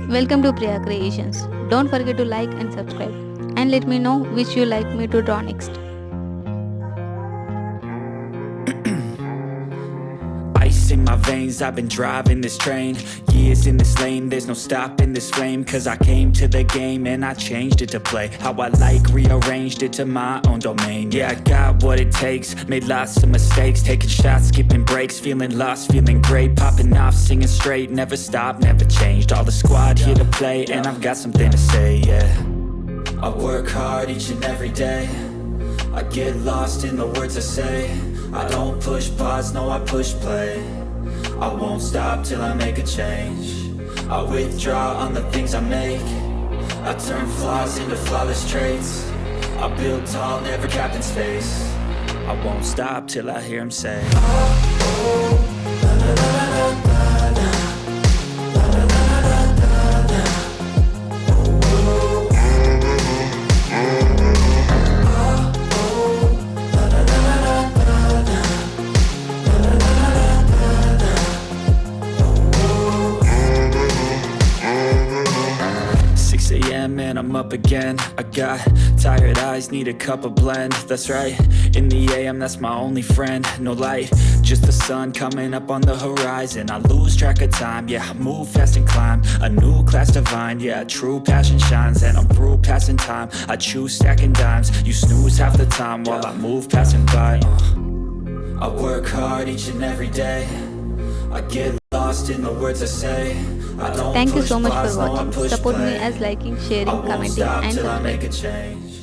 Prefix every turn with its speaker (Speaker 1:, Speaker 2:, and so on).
Speaker 1: Welcome to Priya Creations. Don't forget to like and subscribe and let me know which you like me to draw next.
Speaker 2: Ice in my veins, I've been driving this train. Years in this lane, there's no stopping this flame. Cause I came to the game and I changed it to play how I like, rearranged it to my own domain. Yeah, I got what it takes, made lots of mistakes, taking shots, skipping breaks, feeling lost, feeling great, popping off, singing straight, never stopped, never changed. All the squad here to play and I've got something to say, yeah. I work hard each and every day, I get lost in the words I say. I don't push pause, no I push play. I won't stop till I make a change. I withdraw on the things I make. I turn flaws into flawless traits. I build tall, never capped in space. I won't stop till I hear him say, and I'm up again. I got tired eyes, need a cup of blend. That's right, in the AM, that's my only friend. No light, just the sun coming up on the horizon. I lose track of time, yeah, I move fast and climb a new class divine, yeah, true passion shines. And I'm through passing time, I choose stacking dimes. You snooze half the time while I move passing by. I work hard each and every day, I get lost in the words I say. I don't
Speaker 1: Thank you
Speaker 2: push
Speaker 1: so much
Speaker 2: pause,
Speaker 1: for
Speaker 2: no, I
Speaker 1: watching.
Speaker 2: push
Speaker 1: Support me
Speaker 2: play.
Speaker 1: as liking,
Speaker 2: I
Speaker 1: sharing,
Speaker 2: won't
Speaker 1: commenting
Speaker 2: stop
Speaker 1: and
Speaker 2: till I make
Speaker 1: subscribing.
Speaker 2: a change.